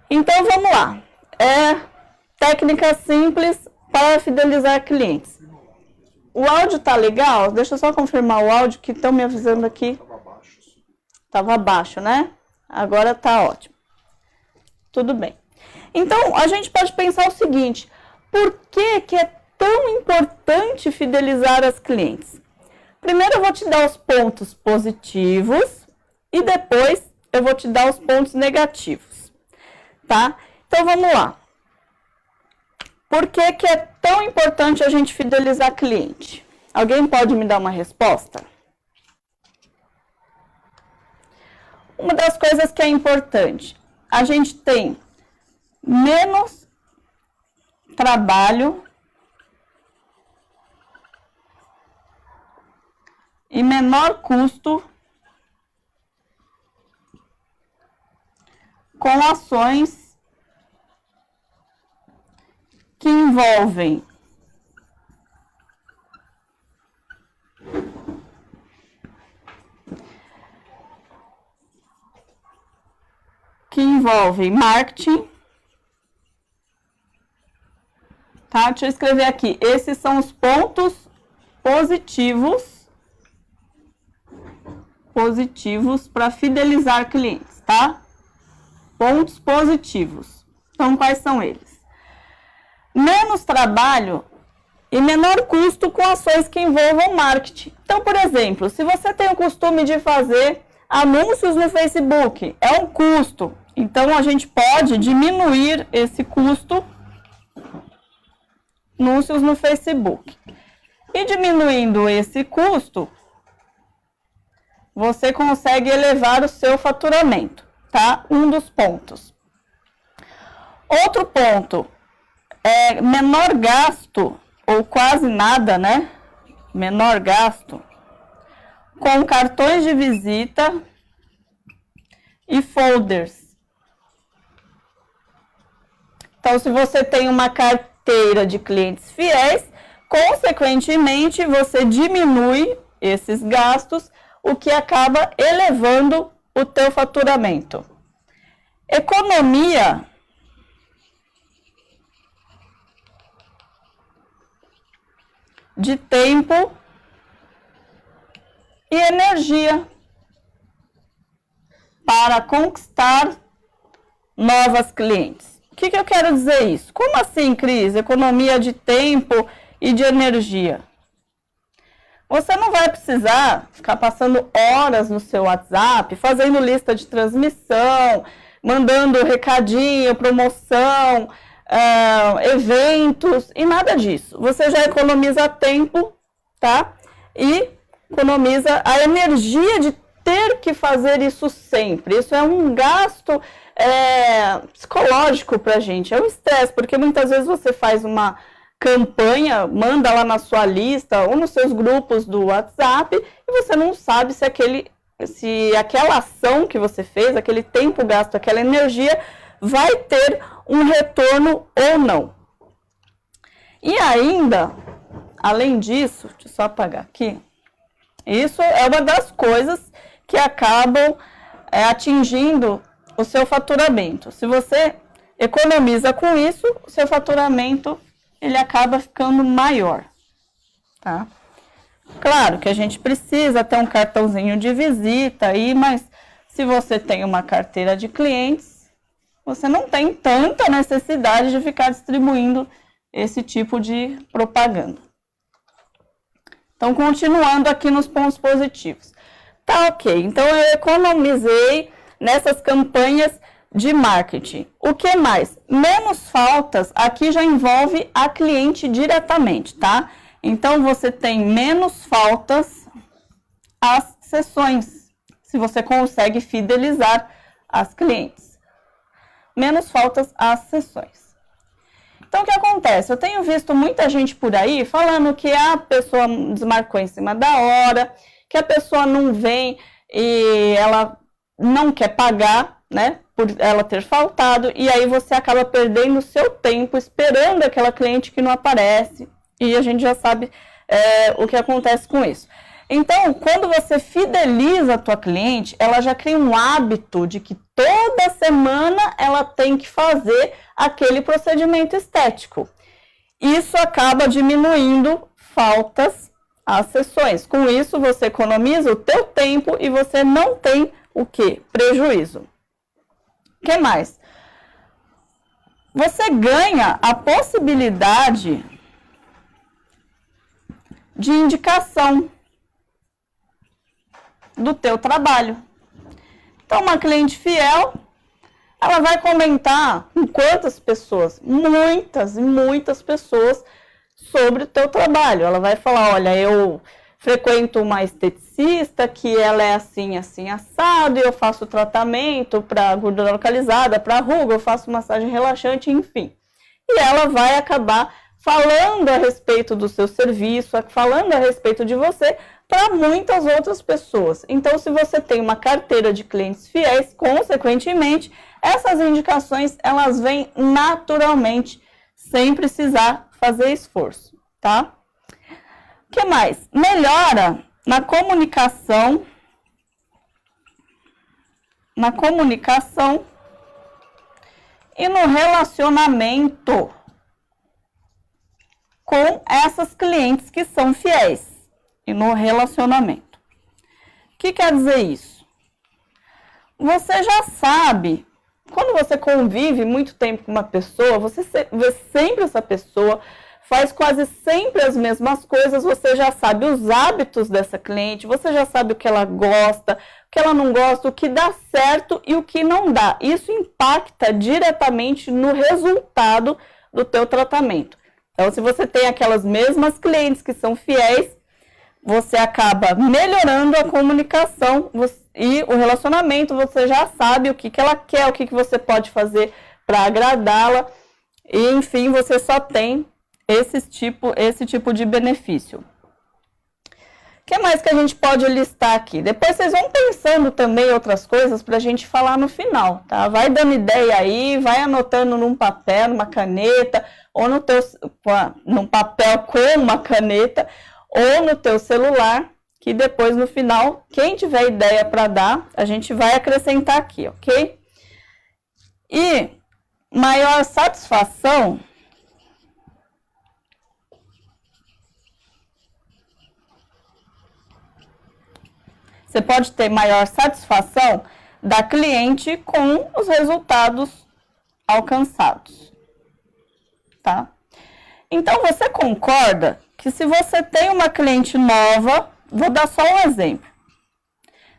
Então, vamos lá. Técnica simples para fidelizar clientes. O áudio tá legal? Deixa eu só confirmar o áudio que estão me avisando aqui. Tava baixo, né? Agora tá ótimo. Tudo bem. Então, a gente pode pensar o seguinte. Por que é tão importante fidelizar as clientes? Primeiro eu vou te dar os pontos positivos e depois eu vou te dar os pontos negativos, tá? Então, vamos lá. Por que é tão importante a gente fidelizar cliente? Alguém pode me dar uma resposta? Uma das coisas que é importante, a gente tem menos trabalho e menor custo com ações que envolvem marketing, tá? Deixa eu escrever aqui. Esses são os pontos positivos para fidelizar clientes, tá? Pontos positivos. Então, quais são eles? Menos trabalho e menor custo com ações que envolvam marketing. Então, por exemplo, se você tem o costume de fazer anúncios no Facebook, é um custo. Então, a gente pode diminuir esse custo, anúncios no Facebook. E diminuindo esse custo, você consegue elevar o seu faturamento, tá? Um dos pontos. Outro ponto é menor gasto, ou quase nada, né? Menor gasto com cartões de visita e folders. Então, se você tem uma carteira de clientes fiéis, consequentemente, você diminui esses gastos, o que acaba elevando o teu faturamento. Economia de tempo e energia para conquistar novas clientes. O que eu quero dizer isso? Como assim, Cris? Economia de tempo e de energia. Você não vai precisar ficar passando horas no seu WhatsApp, fazendo lista de transmissão, mandando recadinho, promoção, eventos e nada disso. Você já economiza tempo, tá? E economiza a energia de ter que fazer isso sempre. Isso é um gasto psicológico pra gente, é um estresse, porque muitas vezes você faz uma campanha, manda lá na sua lista ou nos seus grupos do WhatsApp e você não sabe se aquela ação que você fez, aquele tempo gasto, aquela energia vai ter um retorno ou não. E ainda, além disso, deixa eu só apagar aqui, isso é uma das coisas que acabam atingindo o seu faturamento. Se você economiza com isso, o seu faturamento ele acaba ficando maior, tá? Claro que a gente precisa ter um cartãozinho de visita aí, mas se você tem uma carteira de clientes, você não tem tanta necessidade de ficar distribuindo esse tipo de propaganda. Então, continuando aqui nos pontos positivos. Tá, ok. Então, eu economizei nessas campanhas de marketing. O que mais? Menos faltas, aqui já envolve a cliente diretamente, tá? Então, você tem menos faltas às sessões, se você consegue fidelizar as clientes. Menos faltas às sessões. Então, o que acontece? Eu tenho visto muita gente por aí falando que a pessoa desmarcou em cima da hora, que a pessoa não vem e ela não quer pagar, né, por ela ter faltado, e aí você acaba perdendo o seu tempo esperando aquela cliente que não aparece, e a gente já sabe o que acontece com isso. Então, quando você fideliza a tua cliente, ela já cria um hábito de que toda semana ela tem que fazer aquele procedimento estético. Isso acaba diminuindo faltas às sessões. Com isso, você economiza o teu tempo e você não tem o quê? Prejuízo. O que mais? Você ganha a possibilidade de indicação do teu trabalho. Então, uma cliente fiel, ela vai comentar com quantas pessoas? Muitas e muitas pessoas sobre o teu trabalho. Ela vai falar, olha, eu frequento uma esteticista que ela é assim, assim, assado, e eu faço tratamento para gordura localizada, para ruga, eu faço massagem relaxante, enfim. E ela vai acabar falando a respeito do seu serviço, falando a respeito de você para muitas outras pessoas. Então, se você tem uma carteira de clientes fiéis, consequentemente, essas indicações, elas vêm naturalmente, sem precisar fazer esforço, tá? O que mais? Melhora na comunicação e no relacionamento com essas clientes que são fiéis e no relacionamento. O que quer dizer isso? Você já sabe, quando você convive muito tempo com uma pessoa, você vê sempre essa pessoa, faz quase sempre as mesmas coisas, você já sabe os hábitos dessa cliente, você já sabe o que ela gosta, o que ela não gosta, o que dá certo e o que não dá. Isso impacta diretamente no resultado do teu tratamento. Então, se você tem aquelas mesmas clientes que são fiéis, você acaba melhorando a comunicação e o relacionamento, você já sabe o que ela quer, o que você pode fazer para agradá-la, e enfim, você só tem esse tipo de benefício. O que mais que a gente pode listar aqui? Depois vocês vão pensando também outras coisas para a gente falar no final, tá? Vai dando ideia aí, vai anotando num papel, numa caneta, ou num papel com uma caneta, ou no teu celular, que depois no final, quem tiver ideia para dar, a gente vai acrescentar aqui, ok? E maior satisfação você pode ter maior satisfação da cliente com os resultados alcançados, tá? Então, você concorda que se você tem uma cliente nova, vou dar só um exemplo.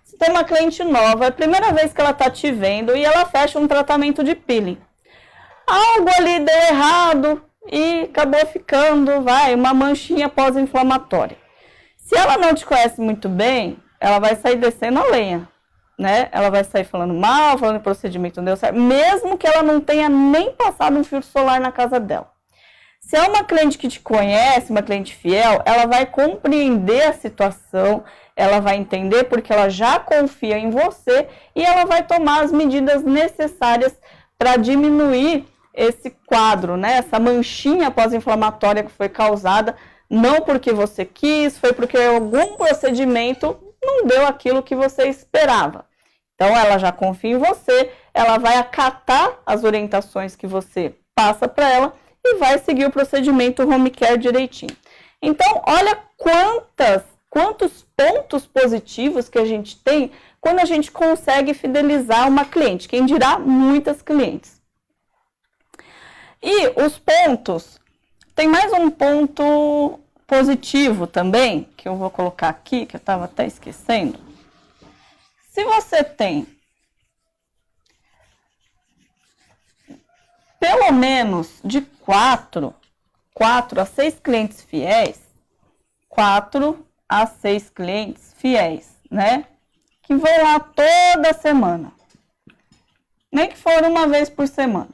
Se tem uma cliente nova, é a primeira vez que ela está te vendo e ela fecha um tratamento de peeling. Algo ali deu errado e acabou ficando, uma manchinha pós-inflamatória. Se ela não te conhece muito bem, ela vai sair descendo a lenha, né? Ela vai sair falando mal, falando que o procedimento não deu certo, mesmo que ela não tenha nem passado um filtro solar na casa dela. Se é uma cliente que te conhece, uma cliente fiel, ela vai compreender a situação, ela vai entender porque ela já confia em você e ela vai tomar as medidas necessárias para diminuir esse quadro, né? Essa manchinha pós-inflamatória que foi causada, não porque você quis, foi porque algum procedimento não deu aquilo que você esperava. Então, ela já confia em você, ela vai acatar as orientações que você passa para ela e vai seguir o procedimento home care direitinho. Então, olha quantos pontos positivos que a gente tem quando a gente consegue fidelizar uma cliente, quem dirá muitas clientes. E os pontos, tem mais um ponto positivo também, que eu vou colocar aqui, que eu estava até esquecendo. Se você tem pelo menos de 4 a 6 clientes fiéis, 4 a 6 clientes fiéis, né? Que vão lá toda semana. Nem que for uma vez por semana.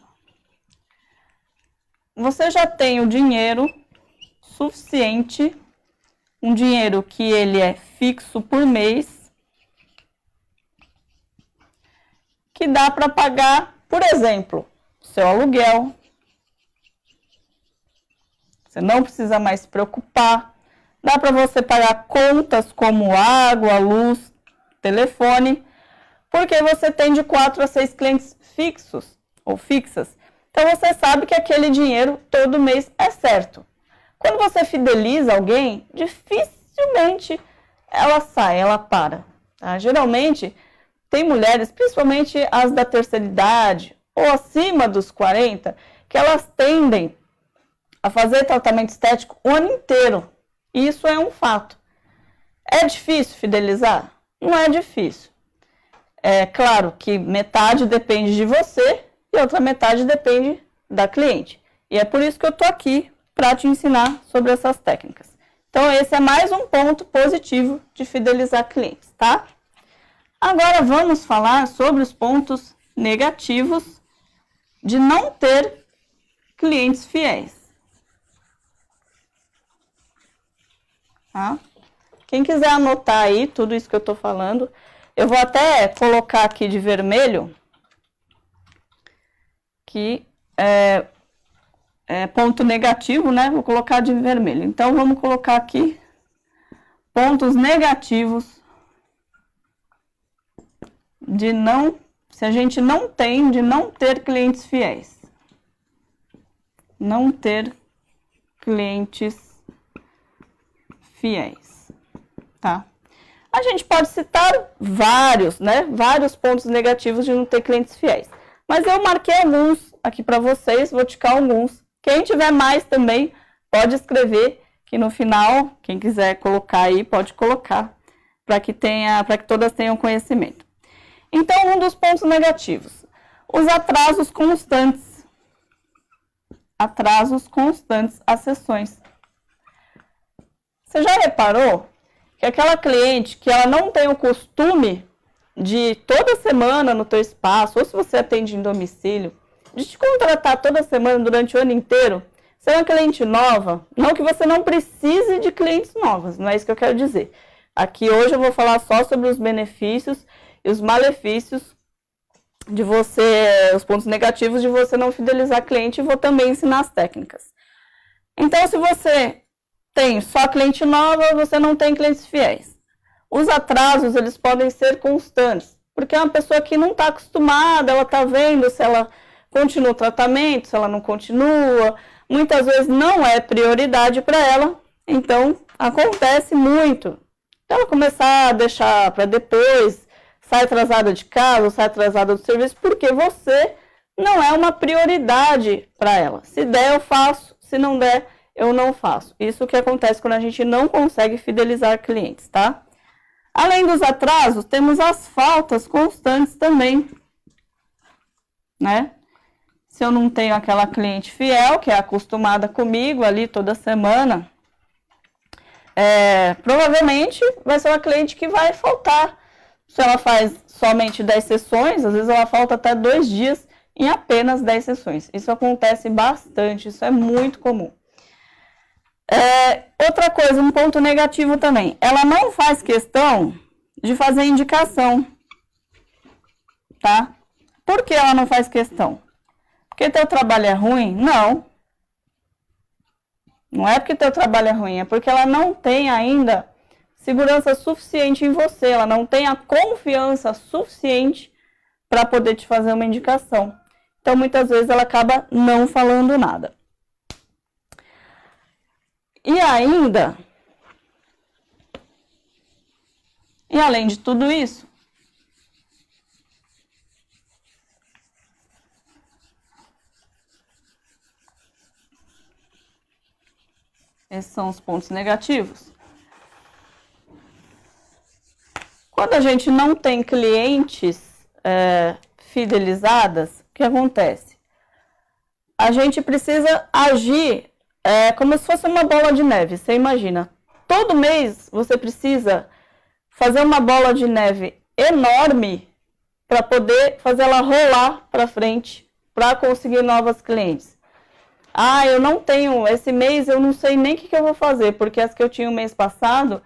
Você já tem o dinheiro suficiente, um dinheiro que ele é fixo por mês, que dá para pagar, por exemplo, seu aluguel. Você não precisa mais se preocupar Dá para você pagar contas como água, luz, telefone, porque você tem de 4 a 6 clientes fixos ou fixas. Então você sabe que aquele dinheiro todo mês é certo. Quando você fideliza alguém, dificilmente ela sai, ela para. Tá? Geralmente, tem mulheres, principalmente as da terceira idade ou acima dos 40, que elas tendem a fazer tratamento estético o ano inteiro. Isso é um fato. É difícil fidelizar? Não é difícil. É claro que metade depende de você e outra metade depende da cliente. E é por isso que eu estou aqui para te ensinar sobre essas técnicas. Então, esse é mais um ponto positivo de fidelizar clientes, tá? Agora vamos falar sobre os pontos negativos de não ter clientes fiéis. Tá? Quem quiser anotar aí tudo isso que eu estou falando, eu vou até colocar aqui de vermelho, que é ponto negativo, né? Vou colocar de vermelho. Então, vamos colocar aqui pontos negativos de não, se a gente não tem, de não ter clientes fiéis. Não ter clientes fiéis, tá? A gente pode citar vários, né? Vários pontos negativos de não ter clientes fiéis. Mas eu marquei alguns aqui para vocês, vou ticar alguns. Quem tiver mais também pode escrever, que no final, quem quiser colocar aí, pode colocar, para que todas tenham conhecimento. Então, um dos pontos negativos, os atrasos constantes. Atrasos constantes às sessões. Você já reparou que aquela cliente que ela não tem o costume de toda semana no teu espaço, ou se você atende em domicílio, de te contratar toda semana durante o ano inteiro, ser uma cliente nova, não que você não precise de clientes novas, não é isso que eu quero dizer. Aqui hoje eu vou falar só sobre os benefícios e os malefícios de você, os pontos negativos de você não fidelizar cliente, e vou também ensinar as técnicas. Então, se você tem só cliente nova, você não tem clientes fiéis. Os atrasos, eles podem ser constantes, porque é uma pessoa que não está acostumada, ela está vendo se ela continua o tratamento, se ela não continua, muitas vezes não é prioridade para ela, então acontece muito. Então, ela começar a deixar para depois, sai atrasada de casa, sai atrasada do serviço, porque você não é uma prioridade para ela. Se der, eu faço, se não der, eu não faço. Isso que acontece quando a gente não consegue fidelizar clientes, tá? Além dos atrasos, temos as faltas constantes também, né? Se eu não tenho aquela cliente fiel, que é acostumada comigo ali toda semana, provavelmente vai ser uma cliente que vai faltar. Se ela faz somente 10 sessões, às vezes ela falta até 2 dias em apenas 10 sessões. Isso acontece bastante, isso é muito comum. Outra coisa, um ponto negativo também, ela não faz questão de fazer indicação, tá? Por que ela não faz questão? Porque teu trabalho é ruim? Não. Não é porque teu trabalho é ruim, é porque ela não tem ainda segurança suficiente em você, ela não tem a confiança suficiente para poder te fazer uma indicação. Então, muitas vezes, ela acaba não falando nada. E ainda, e além de tudo isso, esses são os pontos negativos. Quando a gente não tem clientes fidelizadas, o que acontece? A gente precisa agir como se fosse uma bola de neve. Você imagina, todo mês você precisa fazer uma bola de neve enorme para poder fazer ela rolar para frente, para conseguir novas clientes. Ah, eu não tenho, esse mês eu não sei nem o que eu vou fazer, porque as que eu tinha o mês passado,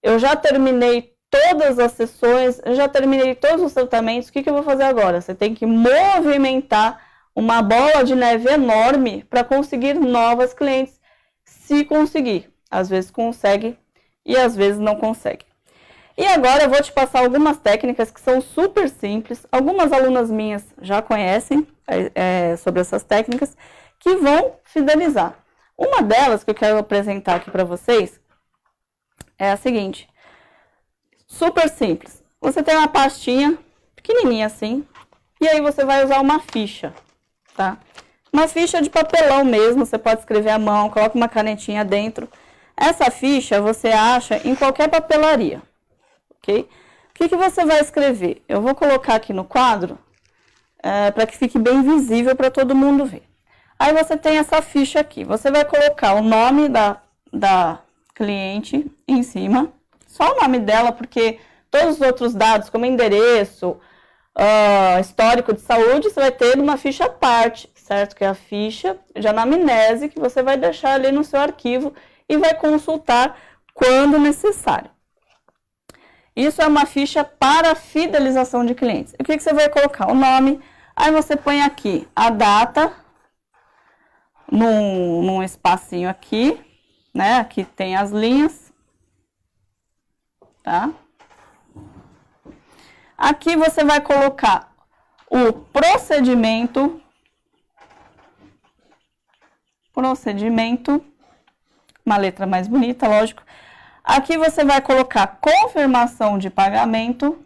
eu já terminei todas as sessões, eu já terminei todos os tratamentos, o que eu vou fazer agora? Você tem que movimentar uma bola de neve enorme para conseguir novas clientes, se conseguir. Às vezes consegue e às vezes não consegue. E agora eu vou te passar algumas técnicas que são super simples. Algumas alunas minhas já conhecem sobre essas técnicas, que vão fidelizar. Uma delas que eu quero apresentar aqui para vocês é a seguinte. Super simples. Você tem uma pastinha pequenininha assim, e aí você vai usar uma ficha, tá? Uma ficha de papelão mesmo, você pode escrever à mão, coloca uma canetinha dentro. Essa ficha você acha em qualquer papelaria, ok? O que você vai escrever? Eu vou colocar aqui no quadro, para que fique bem visível para todo mundo ver. Aí você tem essa ficha aqui, você vai colocar o nome da cliente em cima, só o nome dela, porque todos os outros dados, como endereço, histórico de saúde, você vai ter uma ficha à parte, certo? Que é a ficha de anamnese, que você vai deixar ali no seu arquivo e vai consultar quando necessário. Isso é uma ficha para fidelização de clientes. E o que você vai colocar? O nome, aí você põe aqui a data, num espacinho aqui, né? Aqui tem as linhas, tá? Aqui você vai colocar o procedimento, uma letra mais bonita, lógico. Aqui você vai colocar confirmação de pagamento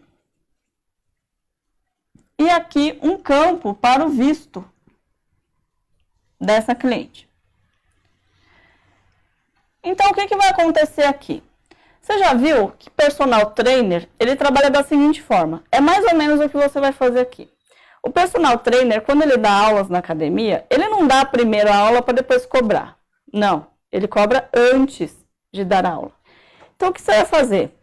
e aqui um campo para o visto dessa cliente. Então, o que vai acontecer aqui? Você já viu que personal trainer, ele trabalha da seguinte forma. É mais ou menos o que você vai fazer aqui. O personal trainer, quando ele dá aulas na academia, ele não dá a primeira aula para depois cobrar. Não, ele cobra antes de dar aula. Então, o que você vai fazer?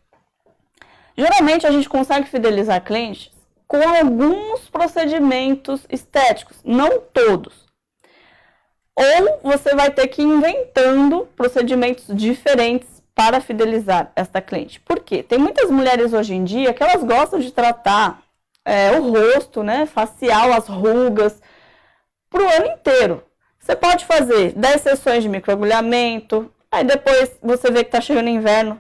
Geralmente, a gente consegue fidelizar clientes com alguns procedimentos estéticos, não todos. Ou você vai ter que ir inventando procedimentos diferentes para fidelizar esta cliente. Por quê? Tem muitas mulheres hoje em dia que elas gostam de tratar o rosto, né, facial, as rugas, para o ano inteiro. Você pode fazer 10 sessões de microagulhamento, aí depois você vê que está chegando inverno,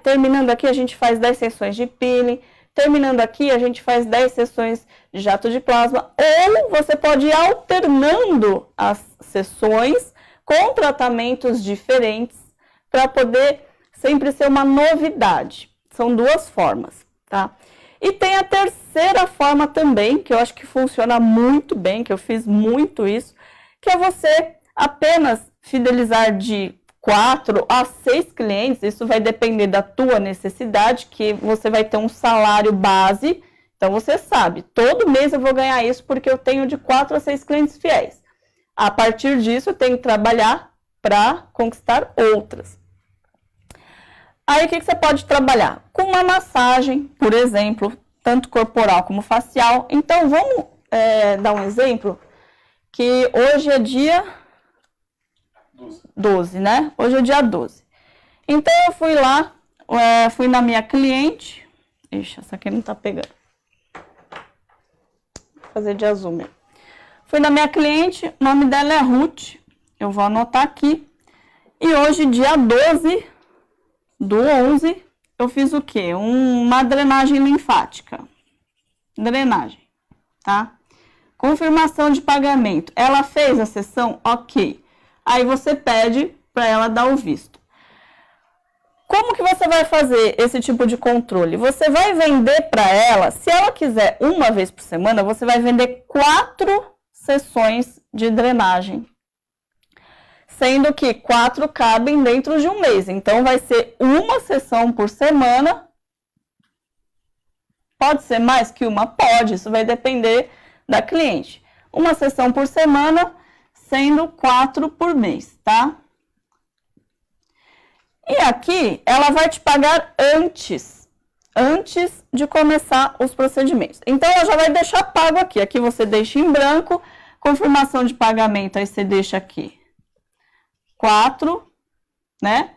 terminando aqui a gente faz 10 sessões de peeling, terminando aqui a gente faz 10 sessões de jato de plasma, ou você pode ir alternando as sessões com tratamentos diferentes para poder sempre ser uma novidade. São duas formas, tá? E tem a terceira forma também, que eu acho que funciona muito bem, que eu fiz muito isso, que é você apenas fidelizar de 4 a 6 clientes, isso vai depender da tua necessidade, que você vai ter um salário base, então você sabe, todo mês eu vou ganhar isso porque eu tenho de 4 a 6 clientes fiéis. A partir disso, eu tenho que trabalhar para conquistar outras. Aí, o que você pode trabalhar? Com uma massagem, por exemplo, tanto corporal como facial. Então, vamos dar um exemplo, que hoje é dia 12, né? Hoje é dia 12. Então, eu fui lá, fui na minha cliente. Ixi, essa aqui não tá pegando. Vou fazer de azul mesmo. Fui na minha cliente, o nome dela é Ruth. Eu vou anotar aqui. E hoje, dia 12 do 11, eu fiz o quê? Uma drenagem linfática. Drenagem, tá? Confirmação de pagamento. Ela fez a sessão? Ok. Aí você pede para ela dar o visto. Como que você vai fazer esse tipo de controle? Você vai vender para ela, se ela quiser uma vez por semana, você vai vender 4 sessões de drenagem. Sendo que 4 cabem dentro de um mês. Então, vai ser uma sessão por semana. Pode ser mais que uma? Pode. Isso vai depender da cliente. Uma sessão por semana, sendo 4 por mês, tá? E aqui, ela vai te pagar antes de começar os procedimentos. Então, ela já vai deixar pago aqui. Aqui você deixa em branco. Confirmação de pagamento, aí você deixa aqui 4, né?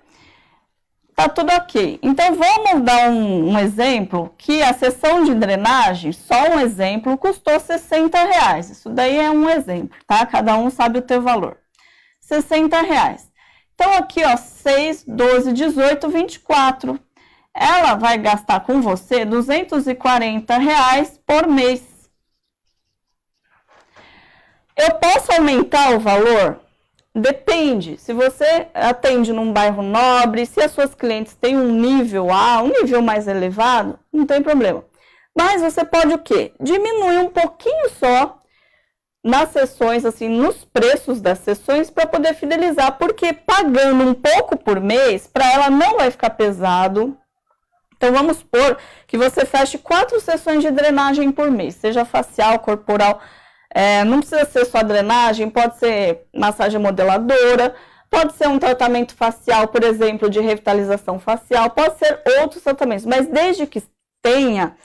Tá tudo ok. Então, vamos dar um exemplo, que a sessão de drenagem, só um exemplo, custou R$60. Isso daí é um exemplo, tá? Cada um sabe o teu valor. R$60. Então, aqui, ó, 6, 12, 18, 24. Ela vai gastar com você R$ 240 por mês. Eu posso aumentar o valor? Depende. Se você atende num bairro nobre, se as suas clientes têm um nível A, um nível mais elevado, não tem problema. Mas você pode o quê? Diminuir um pouquinho só nas sessões, assim, nos preços das sessões para poder fidelizar, porque pagando um pouco por mês, para ela não vai ficar pesado. Então, vamos supor que você feche 4 sessões de drenagem por mês, seja facial, corporal. Não precisa ser só drenagem, pode ser massagem modeladora, pode ser um tratamento facial, por exemplo, de revitalização facial, pode ser outros tratamentos, mas desde que tenha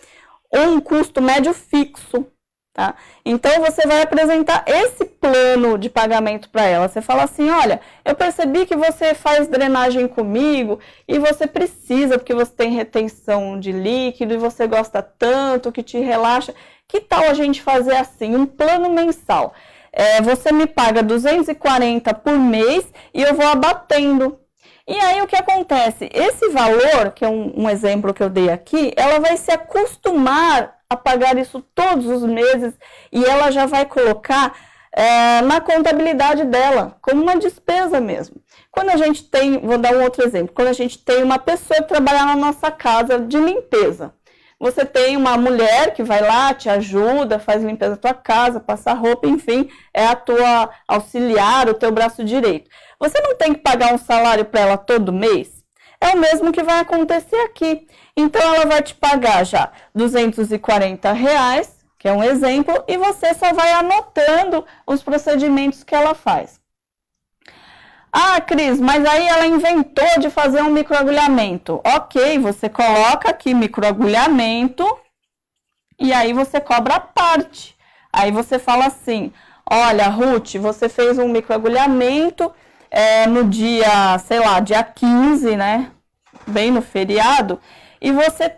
um custo médio fixo, tá? Então, você vai apresentar esse plano de pagamento para ela. Você fala assim, olha, eu percebi que você faz drenagem comigo e você precisa, porque você tem retenção de líquido e você gosta tanto, que te relaxa. Que tal a gente fazer assim, um plano mensal? Você me paga 240 por mês e eu vou abatendo. E aí o que acontece? Esse valor, que é um exemplo que eu dei aqui, ela vai se acostumar a pagar isso todos os meses e ela já vai colocar na contabilidade dela, como uma despesa mesmo. Quando a gente tem, vou dar um outro exemplo, quando a gente tem uma pessoa que trabalha na nossa casa de limpeza, você tem uma mulher que vai lá, te ajuda, faz limpeza da tua casa, passa roupa, enfim, é a tua auxiliar, o teu braço direito. Você não tem que pagar um salário para ela todo mês? É o mesmo que vai acontecer aqui. Então, ela vai te pagar já R$ 240, que é um exemplo, e você só vai anotando os procedimentos que ela faz. Ah, Cris, mas aí ela inventou de fazer um microagulhamento. Ok, você coloca aqui microagulhamento e aí você cobra a parte. Aí você fala assim, olha, Ruth, você fez um microagulhamento no dia, sei lá, dia 15, né? Bem no feriado. E você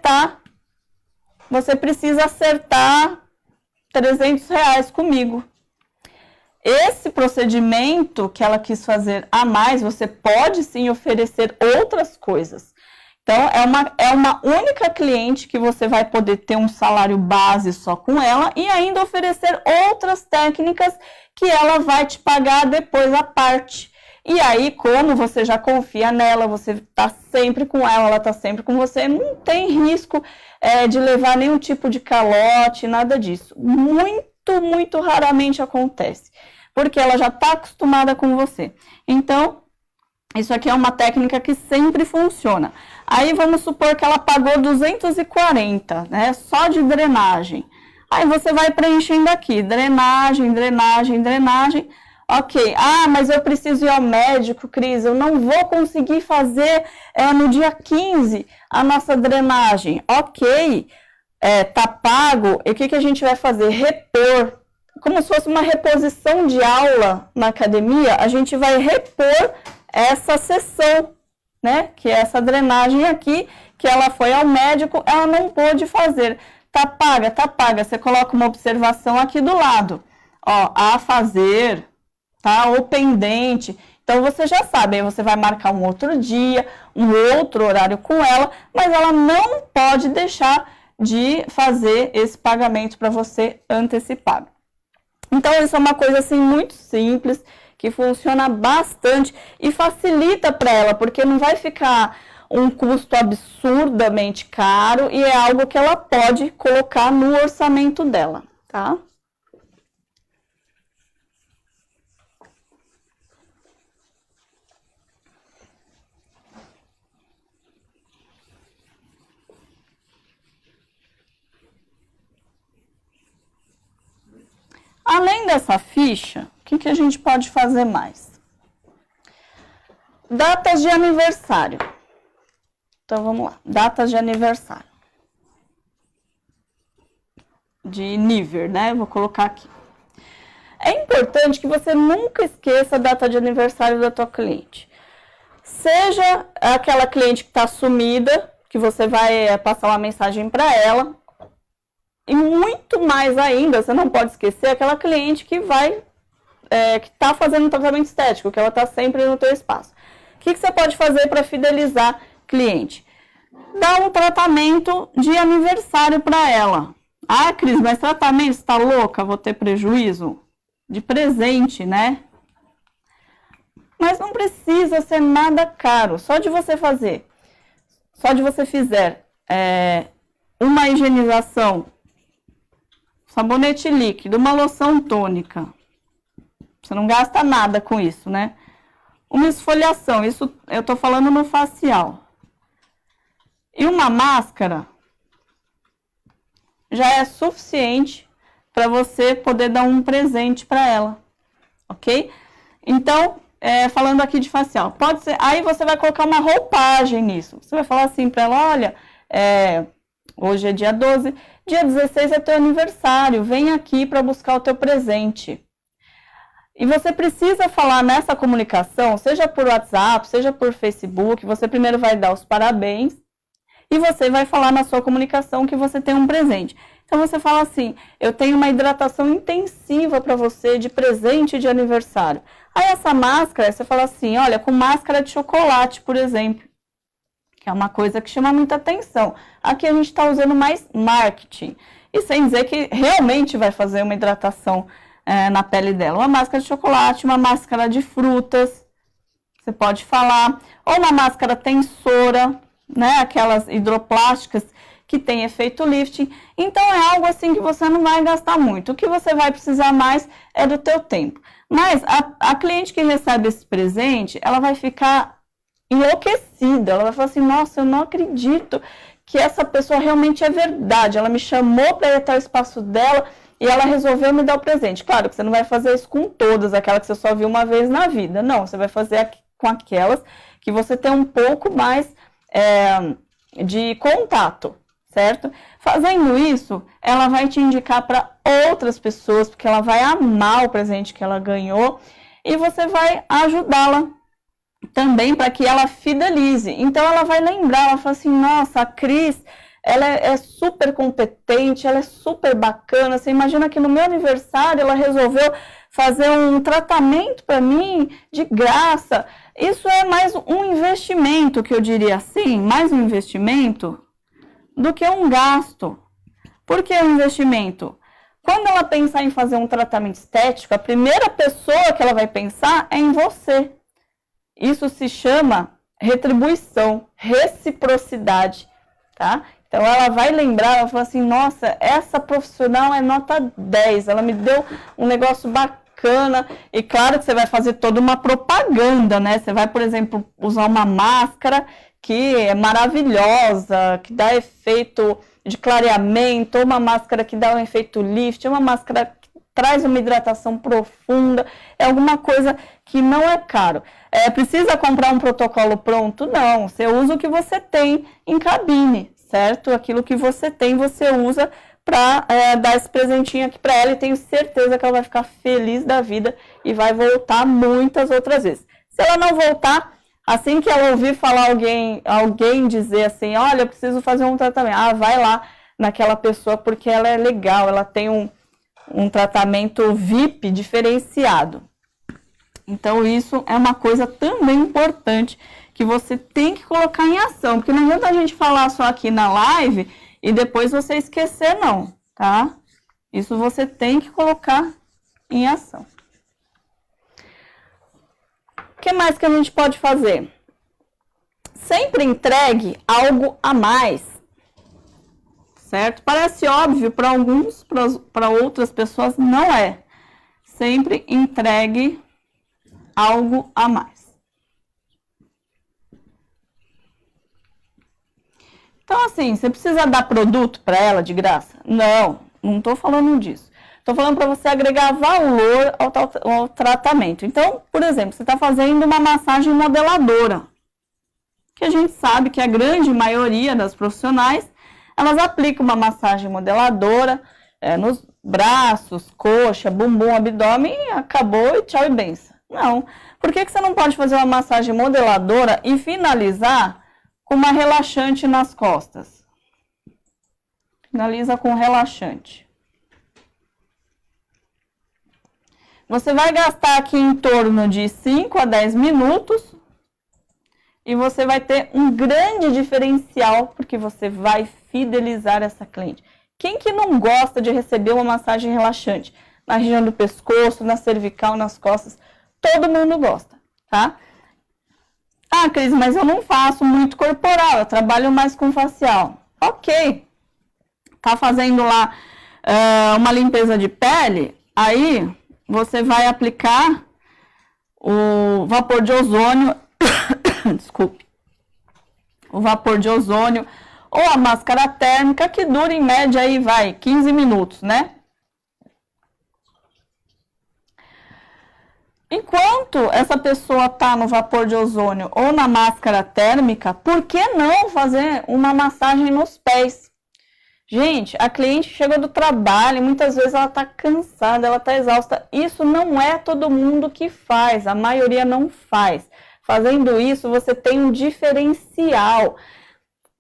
precisa acertar R$ 300 comigo. Esse procedimento que ela quis fazer a mais, você pode sim oferecer outras coisas. Então, é uma única cliente que você vai poder ter um salário base só com ela e ainda oferecer outras técnicas que ela vai te pagar depois à parte. E aí, como você já confia nela, você está sempre com ela está sempre com você, não tem risco de levar nenhum tipo de calote, nada disso. Muito raramente acontece, porque ela já está acostumada com você. Então, isso aqui é uma técnica que sempre funciona. Aí, vamos supor que ela pagou 240, né, só de drenagem. Aí, você vai preenchendo aqui, drenagem. Ok, mas eu preciso ir ao médico, Cris, eu não vou conseguir fazer no dia 15 a nossa drenagem. Ok, tá pago, e o que a gente vai fazer? Repor. Como se fosse uma reposição de aula na academia, a gente vai repor essa sessão, né? Que é essa drenagem aqui, que ela foi ao médico, ela não pôde fazer. Tá paga. Você coloca uma observação aqui do lado. Ó, a fazer, tá? Ou pendente. Então, você já sabe, aí você vai marcar um outro dia, um outro horário com ela, mas ela não pode deixar de fazer esse pagamento para você antecipado. Então, isso é uma coisa assim muito simples, que funciona bastante e facilita para ela, porque não vai ficar um custo absurdamente caro e é algo que ela pode colocar no orçamento dela, tá? Além dessa ficha, o que a gente pode fazer mais? Datas de aniversário. Então, vamos lá. Datas de aniversário. De nível, né? Vou colocar aqui. É importante que você nunca esqueça a data de aniversário da tua cliente. Seja aquela cliente que está sumida, que você vai passar uma mensagem para ela. E muito mais ainda, você não pode esquecer aquela cliente que vai, que está fazendo um tratamento estético, que ela está sempre no teu espaço. que você pode fazer para fidelizar cliente? Dá um tratamento de aniversário para ela. Ah, Cris, mas tratamento, você tá louca? Vou ter prejuízo? De presente, né? Mas não precisa ser nada caro. Só de você fizer uma higienização, sabonete líquido, uma loção tônica. Você não gasta nada com isso, né? Uma esfoliação, isso eu tô falando no facial. E uma máscara já é suficiente para você poder dar um presente para ela, ok? Então, falando aqui de facial, pode ser, aí você vai colocar uma roupagem nisso. Você vai falar assim para ela, olha, hoje é dia 12, dia 16 é teu aniversário, vem aqui para buscar o teu presente. E você precisa falar nessa comunicação, seja por WhatsApp, seja por Facebook, você primeiro vai dar os parabéns e você vai falar na sua comunicação que você tem um presente. Então você fala assim, eu tenho uma hidratação intensiva para você de presente de aniversário. Aí essa máscara, você fala assim, olha, com máscara de chocolate, por exemplo, que é uma coisa que chama muita atenção. Aqui a gente está usando mais marketing, e sem dizer que realmente vai fazer uma hidratação na pele dela. Uma máscara de chocolate, uma máscara de frutas, você pode falar, ou uma máscara tensora, né, aquelas hidroplásticas que tem efeito lifting. Então é algo assim que você não vai gastar muito. O que você vai precisar mais é do teu tempo. Mas a cliente que recebe esse presente, ela vai ficar enlouquecida. Ela vai falar assim, nossa, eu não acredito que essa pessoa realmente é verdade. Ela me chamou para ir até o espaço dela e ela resolveu me dar o presente. Claro que você não vai fazer isso com todas, aquela que você só viu uma vez na vida. Não, você vai fazer com aquelas que você tem um pouco mais de contato, certo? Fazendo isso, ela vai te indicar para outras pessoas, porque ela vai amar o presente que ela ganhou e você vai ajudá-la também para que ela fidelize. Então ela vai lembrar, ela fala assim, nossa, a Cris, ela é super competente, ela é super bacana. Você imagina que no meu aniversário ela resolveu fazer um tratamento para mim de graça. Isso é mais um investimento, que eu diria assim, mais um investimento do que um gasto. Por que um investimento? Quando ela pensar em fazer um tratamento estético, a primeira pessoa que ela vai pensar é em você. Isso se chama retribuição, reciprocidade, tá? Então ela vai lembrar, ela fala assim, nossa, essa profissional é nota 10, ela me deu um negócio bacana. E claro que você vai fazer toda uma propaganda, né? Você vai, por exemplo, usar uma máscara que é maravilhosa, que dá efeito de clareamento, ou uma máscara que dá um efeito lift, uma máscara que traz uma hidratação profunda, é alguma coisa que não é caro. Precisa comprar um protocolo pronto? Não, você usa o que você tem em cabine, certo? Aquilo que você tem, você usa para dar esse presentinho aqui para ela, e tenho certeza que ela vai ficar feliz da vida e vai voltar muitas outras vezes. Se ela não voltar, assim que ela ouvir falar alguém dizer assim, olha, eu preciso fazer um tratamento, vai lá naquela pessoa porque ela é legal, ela tem um tratamento VIP diferenciado. Então isso é uma coisa também importante que você tem que colocar em ação, porque não adianta a gente falar só aqui na live e depois você esquecer não, tá? Isso você tem que colocar em ação. O que mais que a gente pode fazer? Sempre entregue algo a mais, certo? Parece óbvio para alguns, para outras pessoas não é. Sempre entregue algo a mais. Então, assim, você precisa dar produto para ela de graça? Não, não estou falando disso. Estou falando para você agregar valor ao tratamento. Então, por exemplo, você está fazendo uma massagem modeladora, que a gente sabe que a grande maioria das profissionais, elas aplicam uma massagem modeladora nos braços, coxa, bumbum, abdômen, e acabou e tchau e benção. Não. Por que você não pode fazer uma massagem modeladora e finalizar com uma relaxante nas costas? Finaliza com relaxante. Você vai gastar aqui em torno de 5 a 10 minutos e você vai ter um grande diferencial, porque você vai fidelizar essa cliente. Quem que não gosta de receber uma massagem relaxante? Na região do pescoço, na cervical, nas costas, todo mundo gosta, tá? Ah, Cris, mas eu não faço muito corporal, eu trabalho mais com facial. Ok, tá fazendo lá uma limpeza de pele, aí você vai aplicar o vapor de ozônio, desculpe, o vapor de ozônio ou a máscara térmica, que dura em média aí, 15 minutos, né? Enquanto essa pessoa está no vapor de ozônio ou na máscara térmica, por que não fazer uma massagem nos pés? Gente, a cliente chega do trabalho e muitas vezes ela está cansada, ela está exausta. Isso não é todo mundo que faz, a maioria não faz. Fazendo isso, você tem um diferencial.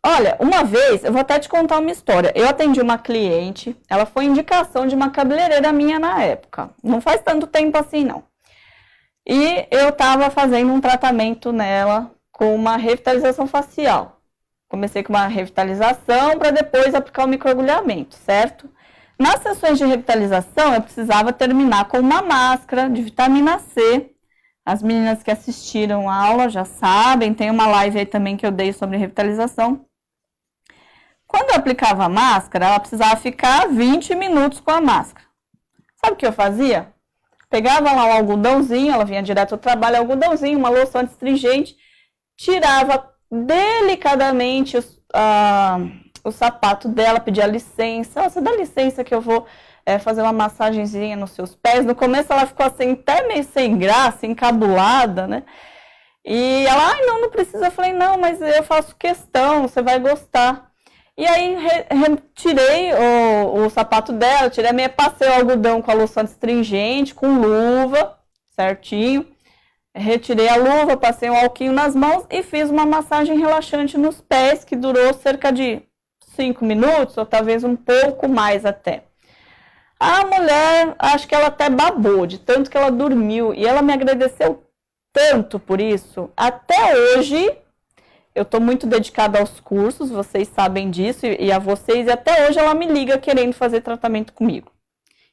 Olha, uma vez, eu vou até te contar uma história. Eu atendi uma cliente, ela foi indicação de uma cabeleireira minha na época. Não faz tanto tempo assim, não. E eu estava fazendo um tratamento nela com uma revitalização facial. Comecei com uma revitalização para depois aplicar o microagulhamento, certo? Nas sessões de revitalização, eu precisava terminar com uma máscara de vitamina C. As meninas que assistiram a aula já sabem, tem uma live aí também que eu dei sobre revitalização. Quando eu aplicava a máscara, ela precisava ficar 20 minutos com a máscara. Sabe o que eu fazia? Pegava lá um algodãozinho, ela vinha direto ao trabalho, algodãozinho, uma loção astringente, tirava delicadamente o sapato dela, pedia licença. Você dá licença que eu vou fazer uma massagenzinha nos seus pés. No começo ela ficou assim, até meio sem graça, encabulada, né? E ela, ai, não precisa. Eu falei, não, mas eu faço questão, você vai gostar. E aí retirei o sapato dela, passei o algodão com a loção astringente, com luva, certinho. Retirei a luva, passei um alquinho nas mãos e fiz uma massagem relaxante nos pés, que durou cerca de 5 minutos, ou talvez um pouco mais até. A mulher, acho que ela até babou, de tanto que ela dormiu, e ela me agradeceu tanto por isso. Até hoje, eu estou muito dedicada aos cursos, vocês sabem disso, e a vocês, e até hoje ela me liga querendo fazer tratamento comigo.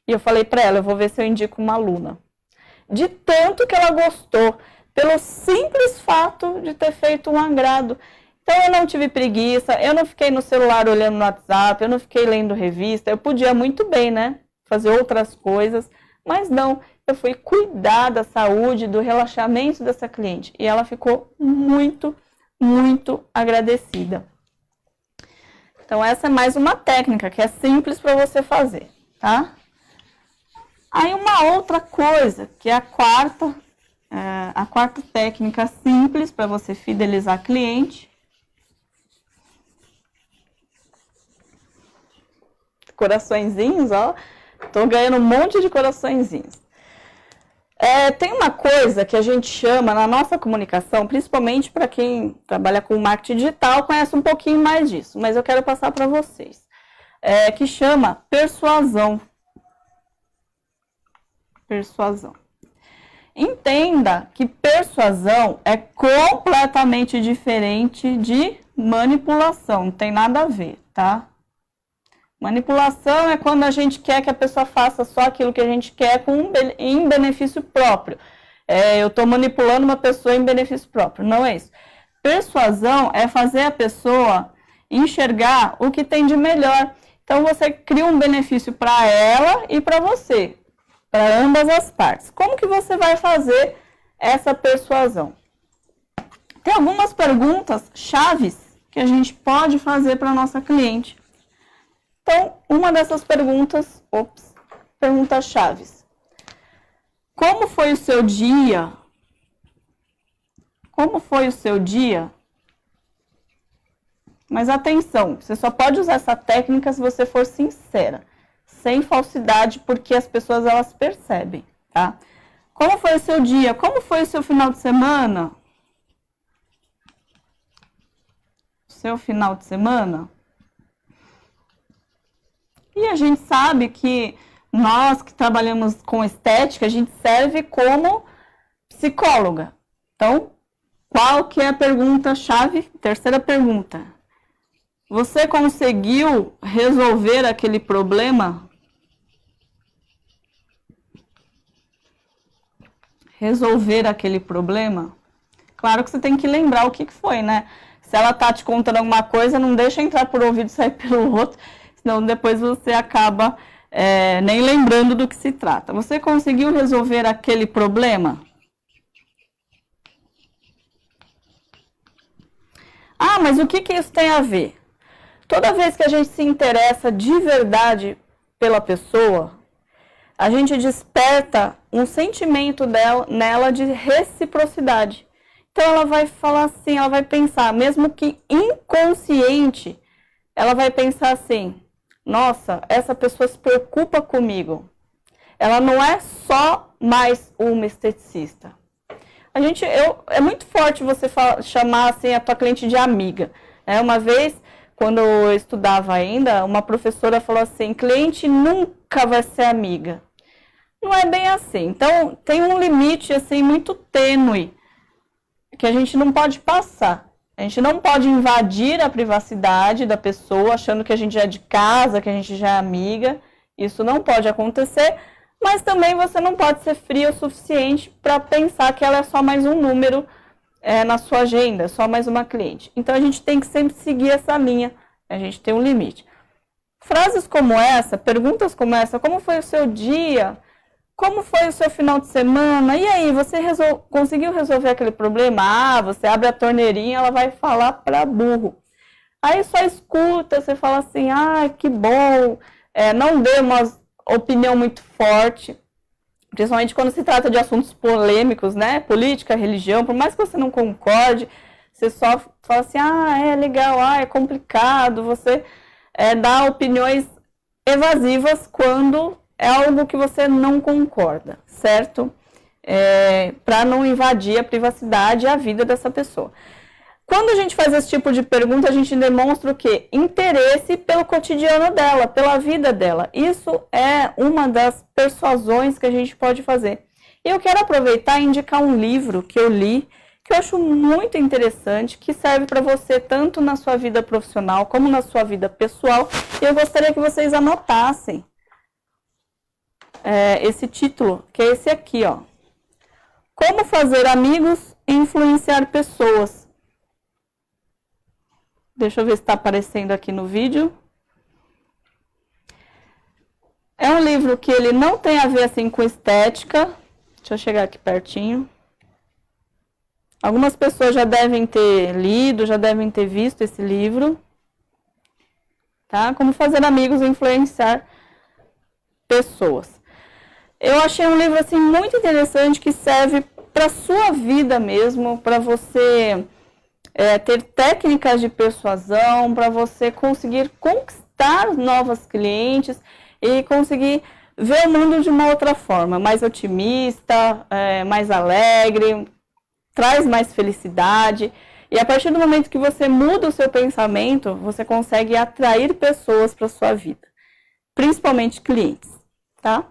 E eu falei para ela, eu vou ver se eu indico uma aluna. De tanto que ela gostou, pelo simples fato de ter feito um agrado. Então eu não tive preguiça, eu não fiquei no celular olhando no WhatsApp, eu não fiquei lendo revista, eu podia muito bem, né, fazer outras coisas, mas não, eu fui cuidar da saúde, do relaxamento dessa cliente, e ela ficou muito agradecida. Então essa é mais uma técnica que é simples para você fazer, tá? Aí uma outra coisa, que é a quarta técnica simples para você fidelizar a cliente. Coraçõezinhos, ó. Tô ganhando um monte de coraçõezinhos. Tem uma coisa que a gente chama na nossa comunicação, principalmente para quem trabalha com marketing digital, conhece um pouquinho mais disso, mas eu quero passar para vocês. Que chama persuasão. Persuasão. Entenda que persuasão é completamente diferente de manipulação, não tem nada a ver, tá? Manipulação é quando a gente quer que a pessoa faça só aquilo que a gente quer em benefício próprio. Eu estou manipulando uma pessoa em benefício próprio, não é isso. Persuasão é fazer a pessoa enxergar o que tem de melhor. Então você cria um benefício para ela e para você, para ambas as partes. Como que você vai fazer essa persuasão? Tem algumas perguntas chaves que a gente pode fazer para a nossa cliente. Então, uma dessas perguntas, perguntas chaves. Como foi o seu dia? Como foi o seu dia? Mas atenção, você só pode usar essa técnica se você for sincera, sem falsidade, porque as pessoas elas percebem, tá? Como foi o seu dia? Como foi o seu final de semana? Seu final de semana? E a gente sabe que nós que trabalhamos com estética, a gente serve como psicóloga. Então, Qual que é a pergunta-chave? Terceira pergunta. Você conseguiu resolver aquele problema? Resolver aquele problema? Claro que você tem que lembrar o que foi, né? Se ela tá te contando alguma coisa, não deixa entrar por um ouvido e sair pelo outro, senão depois você acaba nem lembrando do que se trata. Você conseguiu resolver aquele problema? Ah, mas o que isso tem a ver? Toda vez que a gente se interessa de verdade pela pessoa, a gente desperta um sentimento nela de reciprocidade. Então ela vai falar assim, ela vai pensar, mesmo que inconsciente, ela vai pensar assim, nossa, essa pessoa se preocupa comigo. Ela não é só mais uma esteticista. É muito forte você chamar assim, a tua cliente de amiga. Uma vez, quando eu estudava ainda, uma professora falou assim, cliente nunca vai ser amiga. Não é bem assim. Então, tem um limite assim, muito tênue que a gente não pode passar. A gente não pode invadir a privacidade da pessoa, achando que a gente já é de casa, que a gente já é amiga. Isso não pode acontecer, mas também você não pode ser frio o suficiente para pensar que ela é só mais um número na sua agenda, só mais uma cliente. Então, a gente tem que sempre seguir essa linha, a gente tem um limite. Frases como essa, perguntas como essa, como foi o seu dia? Como foi o seu final de semana? E aí, você conseguiu resolver aquele problema? Ah, você abre a torneirinha, ela vai falar para burro. Aí só escuta, você fala assim, ah, que bom. Não dê uma opinião muito forte, principalmente quando se trata de assuntos polêmicos, né? Política, religião, por mais que você não concorde, você só fala assim, ah, é legal, ah, é complicado. Você dá opiniões evasivas quando é algo que você não concorda, certo? Para não invadir a privacidade e a vida dessa pessoa. Quando a gente faz esse tipo de pergunta, a gente demonstra o quê? Interesse pelo cotidiano dela, pela vida dela. Isso é uma das persuasões que a gente pode fazer. E eu quero aproveitar e indicar um livro que eu li, que eu acho muito interessante, que serve para você tanto na sua vida profissional como na sua vida pessoal. E eu gostaria que vocês anotassem esse título, que é esse aqui, ó. Como fazer amigos e influenciar pessoas. Deixa eu ver se está aparecendo aqui no vídeo. É um livro que ele não tem a ver assim com estética. Deixa eu chegar aqui pertinho. Algumas pessoas já devem ter lido, já devem ter visto esse livro. Tá? Como fazer amigos e influenciar pessoas. Eu achei um livro assim muito interessante que serve para a sua vida mesmo, para você ter técnicas de persuasão, para você conseguir conquistar novos clientes e conseguir ver o mundo de uma outra forma, mais otimista, mais alegre, traz mais felicidade. E a partir do momento que você muda o seu pensamento, você consegue atrair pessoas para a sua vida, principalmente clientes, tá?